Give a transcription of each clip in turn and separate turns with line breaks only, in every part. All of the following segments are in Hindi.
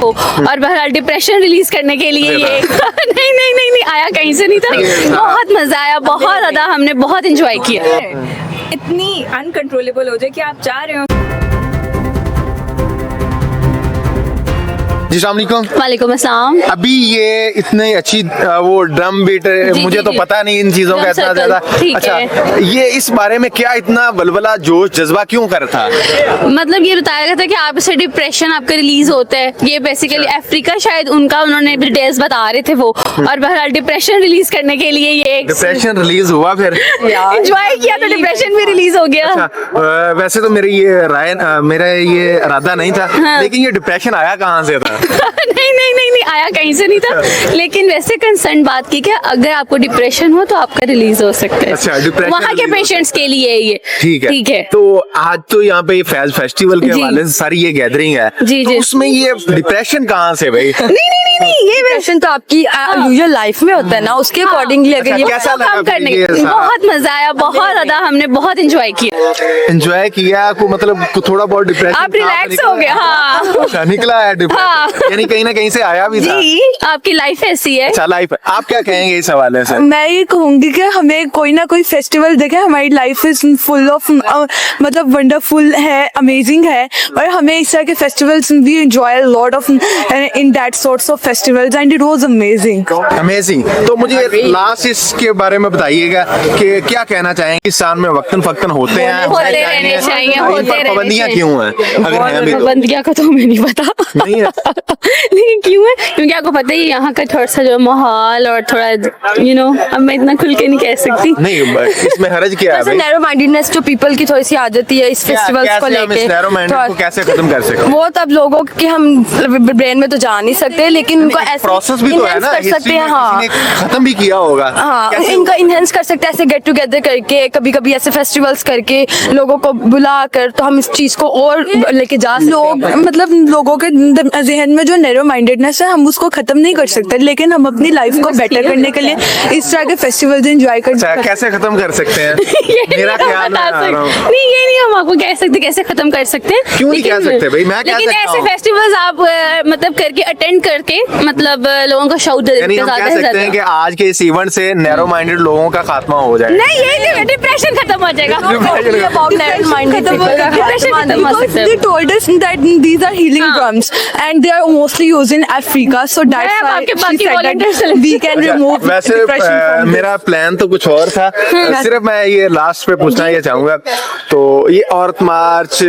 वो, और बहरहाल डिप्रेशन रिलीज करने के लिए ये नहीं आया, कहीं से नहीं था। बहुत मजा आया, बहुत ज्यादा, हमने बहुत एंजॉय किया।
इतनी अनकंट्रोलेबल हो जाए कि आप जा रहे हो।
जी अस्सलाम वालेकुम।
वालेकुम अस्सलाम।
अभी ये इतनी अच्छी वो ड्रम बीट, मुझे तो पता नहीं इन चीजों का इतना ज्यादा। अच्छा, ये इस बारे में क्या इतना बलबला जोश जज्बा क्यों कर था?
मतलब ये बताया गया था कि आप इससे डिप्रेशन आपका रिलीज होता है। ये बेसिकली अफ्रीका शायद उनका, उन्होंने डिटेल्स बता रहे थे वो, और बहरहाल डिप्रेशन रिलीज करने के लिए ये
डिप्रेशन रिलीज हुआ, फिर
एंजॉय किया तो डिप्रेशन भी रिलीज हो गया।
अच्छा, वैसे तो मेरी ये राय, मेरा ये इरादा नहीं था, लेकिन ये डिप्रेशन आया कहाँ से था?
नहीं आया, कहीं से नहीं था, लेकिन वैसे कंसर्न बात की कि अगर आपको डिप्रेशन हो तो आपका रिलीज हो सकता है।
अच्छा, डिप्रेशन
वहाँ के पेशेंट्स के लिए ये
ठीक है। तो आज तो यहाँ पे फैज फेस्टिवल के हवाले से सारी ये गैदरिंग है,
जी,
तो उसमें ये डिप्रेशन कहाँ से भाई?
नहीं, ये डिप्रेशन तो आपकी यूजुअल लाइफ में होता है ना, उसके अकॉर्डिंगली अगर ये
कैसा लगा?
कम करने बहुत मजा आया, बहुत ज्यादा, हमने बहुत एंजॉय किया।
एंजॉय किया को मतलब थोड़ा बहुत डिप्रेशन
आप रिलैक्स हो गए? हाँ,
निकला है डिप्रेशन, यानी कहीं ना कहीं से आया भी था।
जी, आपकी लाइफ ऐसी है।
अच्छा, लाइफ आप क्या कहेंगे इस हवाले से?
मैं ये कहूंगी कि हमें कोई ना कोई फेस्टिवल देखे, हमारी लाइफ इज फुल ऑफ मतलब वंडरफुल है, अमेजिंग है, और हमें इस तरह के festivals we enjoy lot of in that sorts of festivals and it was
amazing. तो मुझे लास्ट इसके बारे में बताइएगा कि क्या कहना चाहेंगे, इस साल में वक्तन फक्तन होते हैं,
होते रहने चाहिए, होते रहने
पाबंदियां क्यों हैं? अगर हैं भी तो
पाबंदियां का तो हमें नहीं पता,
नहीं है।
लेकिन क्यों है, क्योंकि आपको पता है यहाँ का थोड़ा सा जो माहौल और थोड़ा अब मैं इतना खुल के नहीं कह सकती।
नहीं, इसमें हरज क्या है?
नैरो माइंडेडनेस जो पीपल की थोड़ी सी आ जाती है इस फेस्टिवल्स को लेके,
नैरो माइंडेड को कैसे खत्म कर सकते हैं?
वो तब लोगों के हम ब्रेन में तो जा नहीं सकते, लेकिन उनको ऐसे
प्रोसेस भी तो है ना,
कर सकते हैं। हाँ,
खत्म भी किया होगा।
हाँ, इनको इनहेंस कर सकते हैं ऐसे गेट टुगेदर करके, कभी कभी ऐसे फेस्टिवल्स करके लोगों को बुला कर, तो हम इस चीज को और लेके जा सकते हैं। मतलब लोगों के जहन में जो नैरो माइंडेडनेस है, हम उसको खत्म नहीं कर सकते, लेकिन हम अपनी लाइफ को बेटर करने के लिए इस तरह के फेस्टिवल्स एंजॉय कर सकते हैं।
कैसे खत्म कर सकते हैं? मेरा ख्याल
नहीं, ये नहीं हम आपको कह सकते कैसे खत्म कर सकते हैं।
क्यों नहीं कह सकते भाई? मैं
लेकिन ऐसे फेस्टिवल्स आप मतलब करके अटेंड करके मतलब लोगों को शौक दे
यानी हम कह सकते हैं कि आज के इस इवेंट से नैरो माइंडेड लोगों का खात्मा हो जाए।
नहीं, ये नहीं, डिप्रेशन खत्म हो जाएगा।
They told us that these are healing drums and they are mostly used in Africa, so that's why she said that we can remove
वैसे
depression from
मेरा प्लान तो कुछ और था, सिर्फ मैं ये लास्ट पे पूछना ये चाहूंगा, तो ये औरत मार्च,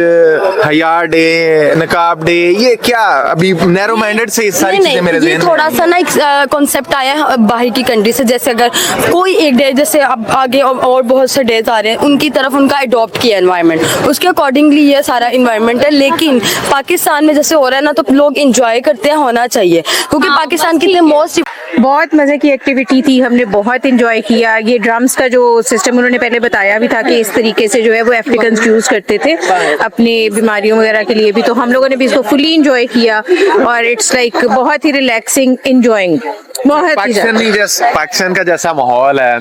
हया डे, नकाब डे, ये क्या अभी नैरो माइंडेड से सारी चीजें मेरे ज़हन में
थोड़ा सा ना एक कॉन्सेप्ट आया है बाहर की कंट्री से, जैसे अगर कोई एक डे, जैसे अब आगे और बहुत से डेज आ रहे हैं, उनकी तरफ उनका अडॉप्ट किया एनवायरनमेंट, उसके अकॉर्डिंगली ये सारा इन्वायरमेंट है। लेकिन पाकिस्तान में जैसे हो रहा है ना, तो लोग इंजॉय करते हैं, होना चाहिए, क्योंकि पाकिस्तान की मोस्ट
बहुत मजे की एक्टिविटी थी, हमने बहुत एंजॉय किया। ये ड्रम्स का जो सिस्टम उन्होंने पहले बताया भी था कि इस तरीके से जो है वो अफ्रीकन यूज करते थे अपनी बीमारियों वगैरह के लिए भी, तो हम लोगों ने भी इसको फुली एंजॉय किया, और इट्स लाइक बहुत ही रिलैक्सिंग, एंजॉइंग बहुत
पाकिस्तान का जैसा माहौल है,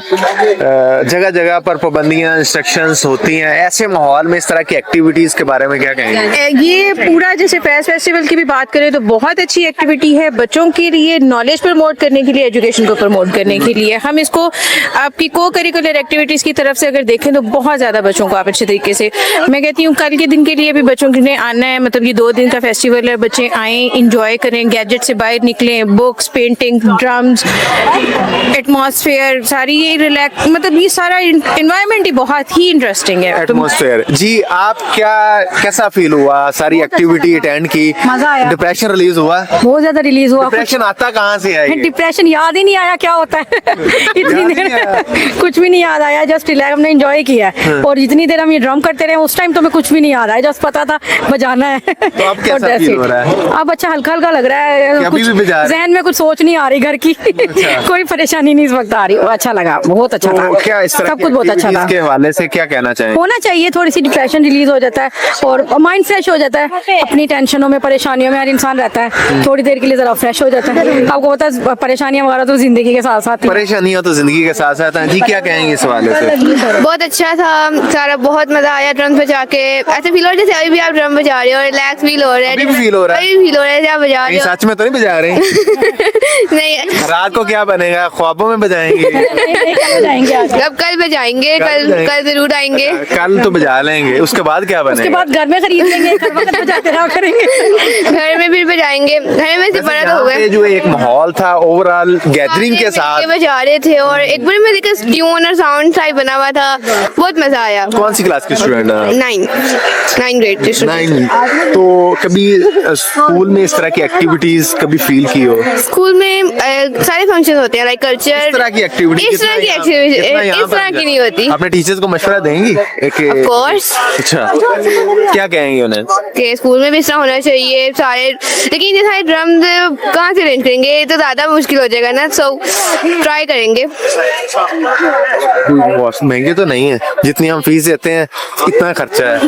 जगह जगह पर पाबंदियां, इंस्ट्रक्शंस होती हैं, ऐसे माहौल में इस तरह की एक्टिविटीज के बारे में क्या कहेंगे?
ये पूरा जैसे फैज फेस्टिवल की भी बात करें तो बहुत अच्छी एक्टिविटी है बच्चों के लिए, नॉलेज प्रमोट करने के लिए, एजुकेशन को प्रमोट करने के लिए। हम इसको आपकी को करिकुलर एक्टिविटीज की तरफ से अगर देखें तो बहुत ज्यादा बच्चों को आप अच्छे तरीके से, मैं कहती हूँ कल के दिन के लिए भी बच्चों के लिए आना है, मतलब ये 2 दिन का फेस्टिवल है, बच्चे आए, इंजॉय करें, गैजेट से बाहर निकलें, बुक्स, पेंटिंग, ड्रम्स, एटमॉस्फेयर, सारी ये रिलैक्स, मतलब ये सारा एनवायरनमेंट ही बहुत ही इंटरेस्टिंग है।
एटमॉस्फेयर जी, आप कैसा फील हुआ? सारी एक्टिविटी अटेंड की,
मजा आया।
डिप्रेशन रिलीज हुआ?
बहुत ज्यादा रिलीज हुआ।
डिप्रेशन आता कहाँ से है?
डिप्रेशन याद ही नहीं आया क्या होता है इतनी देर कुछ भी नहीं याद आया, जस्ट रिलैक्स, हमने एंजॉय किया है। और जितनी देर हम ये ड्रम करते रहे उस टाइम तो हमें कुछ भी नहीं याद आया, जस्ट पता था बजाना है।
तो अब कैसा फील हो रहा है?
अब अच्छा हल्का हल्का लग रहा है,
जहन
में कुछ सोच नहीं आ रही घर
उम्र की कोई परेशानी नहीं इस वक्त आ रही। वो अच्छा लगा, बहुत अच्छा था,
तो क्या इस तरह
सब
की
कुछ बहुत अच्छा
activities
था।
के हवाले से क्या कहना चाहेंगे?
होना चाहिए, थोड़ी सी डिप्रेशन रिलीज हो जाता है और माइंड फ्रेश हो जाता है। अपनी टेंशनों में परेशानियों में हर इंसान रहता है, थोड़ी देर के लिए जरा फ्रेश हो जाता है। आपको पता है परेशानियां वगैरह तो जिंदगी के साथ साथ ही हैं।
परेशानियां तो जिंदगी के साथ साथ हैं जी, क्या कहेंगे इस हवाले से?
बहुत अच्छा था सारा, बहुत मजा आया ड्रम बजा के। ऐसे फील हो रहा है जैसे अभी भी आप ड्रम बजा रहे हो, रिलैक्स फील हो रहा है।
अभी भी feel हो रहा है?
अभी भी फील हो रहा है जैसे आप बजा
कहीं
रहे हो।
सच में तो नहीं बजा रहे?
नहीं,
रात को क्या बनेगा, ख्वाबों में बजाएंगे?
अब कल बजाएंगे, कल जरूर आएंगे।
कल तो बजा लेंगे, उसके बाद क्या
उसके
बनेगा?
बाद घर में खरीद लेंगे, घर में बजाते रहा करेंगे।
घर में भी बजाएंगे, घर में से बड़ा तो
यहाँ
हो
पे
गया।
जो एक माहौल था ओवरऑल गैदरिंग के
ये
साथ,
बजा रहे थे और एक बार में देखा ट्यून और साउंड टाइप बना हुआ था, बहुत मजा आया।
कौन सी क्लास के स्टूडेंट हैं?
9 ग्रेड के स्टूडेंट।
9। तो कभी स्कूल में इस तरह की एक्टिविटीज कभी फील की हो?
स्कूल में सारे फंक्शन होते हैं, लाइक कल्चर,
इस तरह की एक्टिविटी
इस तरह की एक्टिविटी इस तरह की नहीं होती।
अपने टीचर्स को मशवरा देंगी?
Of course।
अच्छा, क्या कहेंगे उन्हें?
कि स्कूल में भी इस तरह होना चाहिए सारे, लेकिन ये सारे ड्रम कहाँ से अरेंज करेंगे, ये तो ज्यादा मुश्किल हो जाएगा ना, सो ट्राई करेंगे।
बहुत महंगे तो नहीं है, जितनी हम फीस देते हैं इतना खर्चा है।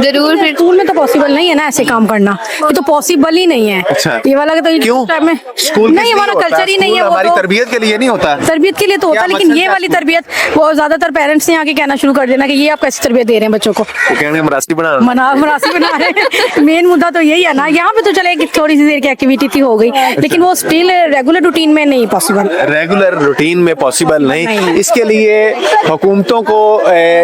जरूर फिर
स्कूल में तो पॉसिबल नहीं है ना ऐसे काम करना, ये तो पॉसिबल ही नहीं है।
अच्छा।
ये वाला तो
क्यों?
टाइम में
स्कूल
नहीं, हमारा कल्चर ही नहीं है। वो
हमारी
तो
तरबियत के लिए नहीं होता।
तरबियत के लिए तो होता है,
क्या
लेकिन
मकसद
ये
क्या
वाली
स्कूल?
तरबियत वो ज्यादातर पेरेंट्स ने आके कहना शुरू कर देना कि ये आप कैसी तरबियत दे रहे हैं बच्चों को,
वो कहेंगे मरासी बना।
मनासी बना रहे हैं। मेन मुद्दा तो यही है ना। यहाँ पे तो चले कि थोड़ी सी देर की एक्टिविटी थी, हो गई, लेकिन वो स्टिल रेगुलर रूटीन में नहीं पॉसिबल।
रेगुलर रूटीन में पॉसिबल नहीं। इसके लिए हुकूमतों को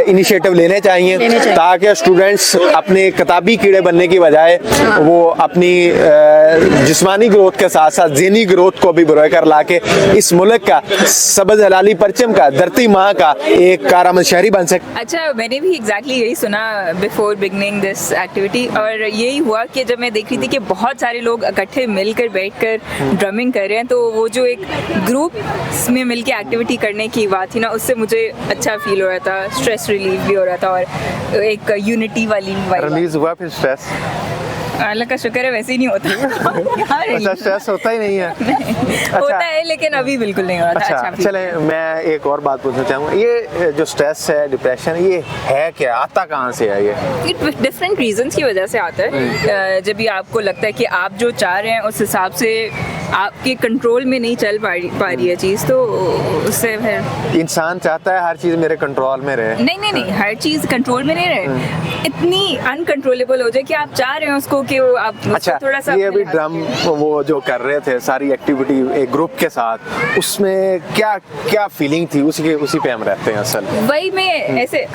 इनिशिएटिव लेने चाहिए ताकि स्टूडेंट्स अपने किताबी कीड़े बनने की बजाय वो अपनी जिस्मानी ग्रोथ के साथ साथ ज़हनी ग्रोथ को भी बरकरार ला के इस मुल्क का सबज हलाली परचम का, धरती माँ का एक कारआमद शहरी बन सके।
अच्छा, मैंने भी एग्जैक्टली यही सुना बिफोर बिगनिंग दिस एक्टिविटी, और यही हुआ कि जब मैं देख रही थी कि बहुत सारे लोग इकट्ठे मिलकर बैठकर ड्रमिंग कर रहे हैं, तो वो जो एक ग्रुप में मिलकर एक्टिविटी करने की बात थी ना, उससे मुझे अच्छा फील हो रहा था, स्ट्रेस रिलीफ भी हो रहा था और एक यूनिटी वाली वाइब।
रिलीज हुआ फिर स्ट्रेस?
अल्लाह का शुक्र है, वैसे ही नहीं होता। यार,
अच्छा, स्ट्रेस होता ही नहीं है।
होता है लेकिन अभी बिल्कुल नहीं हो रहा था।
अच्छा,
feel
चले मैं एक और बात पूछना चाहूँगा, ये जो स्ट्रेस है, डिप्रेशन, ये है क्या, आता कहाँ से है ये?
डिफरेंट रीजंस की वजह से आता है। जब भी आपको लगता है कि आप जो चाह रहे हैं उस हिसाब से आपके कंट्रोल में नहीं चल पा रही है चीज़, तो उससे फिर
इंसान चाहता है हर चीज़ मेरे कंट्रोल में रहे।
नहीं, हर चीज़ कंट्रोल में नहीं रहे, इतनी अनकंट्रोलेबल हो जाए कि आप चाह रहे हैं उसको कि वो आप उसको
अच्छा,
थोड़ा सा
ये अभी
अपने हाथ
ड्रम वो जो कर रहे थे सारी एक्टिविटी एक ग्रुप के साथ, उसमें क्या फीलिंग थी, उसी पे हम रहते हैं असल।
वही में ऐसे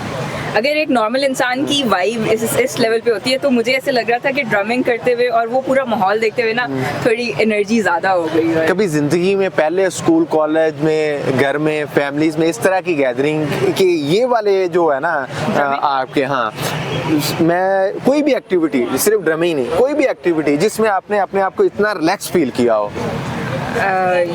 अगर एक नॉर्मल इंसान की वाइब इस लेवल पे होती है, तो मुझे ऐसे लग रहा था कि ड्रमिंग करते हुए और वो पूरा माहौल देखते हुए ना थोड़ी एनर्जी ज़्यादा हो गई है।
कभी जिंदगी में पहले स्कूल कॉलेज में घर में फैमिलीज में इस तरह की गैदरिंग कि ये वाले जो है ना आपके यहाँ, मैं कोई भी एक्टिविटी, सिर्फ ड्रमिंग नहीं, कोई भी एक्टिविटी जिसमें आपने अपने आप को इतना रिलैक्स फील किया हो?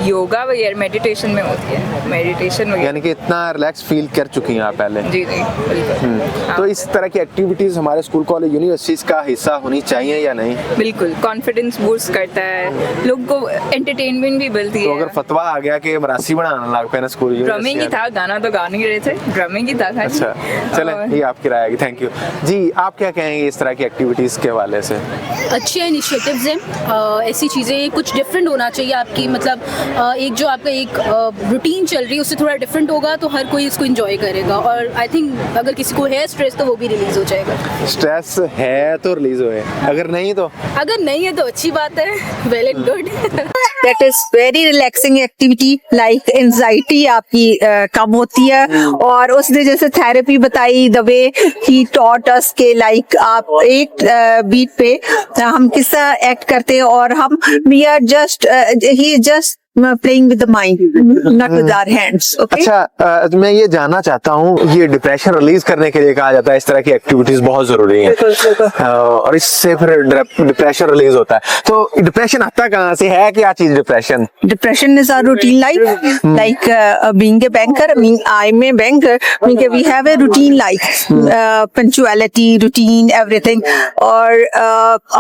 योगा वगैरह मेडिटेशन में होती है, मेडिटेशन वगैरह।
यानी कि इतना रिलैक्स फील कर चुकी हैं आप पहले?
जी बिल्कुल।
तो इस तरह की एक्टिविटीज हमारे स्कूल कॉलेज यूनिवर्सिटीज का हिस्सा होनी चाहिए या नहीं?
बिल्कुल, कॉन्फिडेंस बूस्ट करता है, लोग को एंटरटेनमेंट भी मिलती
तो
है।
अगर फतवा आ गया कि मरासी बनाना लग पे ना स्कूल
ड्रमिंग ही था, गाना तो गा नहीं रहे थे, ड्रमिंग ही था खाली।
अच्छा, चलें, ये आपकी राय है, थैंक यू जी। आप क्या कहेंगे इस तरह की एक्टिविटीज के हवाले से?
अच्छे इनिशिएटिव्स हैं, ऐसी चीज़ें कुछ डिफरेंट होना चाहिए आपकी, मतलब एक जो आपका एक रूटीन चल रही है उससे थोड़ा डिफरेंट होगा तो हर कोई इसको एंजॉय करेगा, और आई थिंक अगर किसी को है स्ट्रेस तो वो भी रिलीज हो जाएगा।
स्ट्रेस है तो रिलीज होए, अगर नहीं तो?
अगर नहीं है तो अच्छी बात है, well and good.
That is very relaxing activity, like anxiety आपकी कम होती है। और उसने जैसे थेरेपी बताई, the way he taught us के लाइक आप एक बीट पे हम किस तरह एक्ट करते हैं, और हम वी आर जस्ट ही just playing with the mind, not with our hands. Okay.
अच्छा, मैं ये जानना चाहता हूँ, ये डिप्रेशन रिलीज करने के लिए कहा जाता है इस तरह की एक्टिविटीज बहुत जरूरी हैं, और इससे फिर डिप्रेशन रिलीज होता है। तो डिप्रेशन आता कहाँ से है, क्या चीज depression?
Depression is our routine life, like being a banker. I'm a banker. We have a routine life, punctuality, routine, everything. Or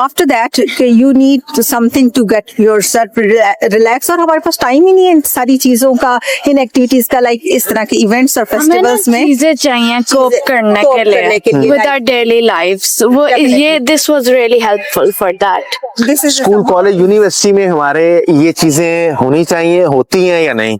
after that, you need something to get yourself relax. और हमारे पास टाइम ही नहीं है इन सारी चीजों का, इन एक्टिविटीज का, लाइक इस तरह के इवेंट्स और फेस्टिवल्स में
चीजें चाहिए कोप करने के लिए with our daily lives. वो ये this was really helpful for that.
This is
school, college, university में हमारे ये चीजें होनी चाहिए, होती हैं या नहीं?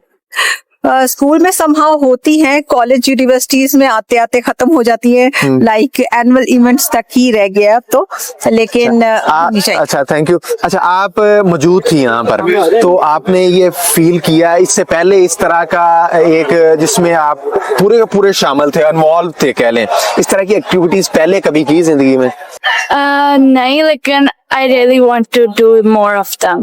स्कूल में समहाउ होती हैं, कॉलेज यूनिवर्सिटीज में आते आते खत्म हो जाती है, लाइक एनुअल इवेंट्स तक ही रह गया अब तो, लेकिन होनी चाहिए।
अच्छा, थैंक यू। अच्छा, आप मौजूद थी यहाँ पर, तो आपने ये फील किया इससे पहले इस तरह का एक, जिसमें आप पूरे के पूरे शामिल थे, इन्वॉल्व थे कह लें, इस तरह की एक्टिविटीज पहले कभी की जिंदगी में?
नहीं, लेकिन I really want to do more of them.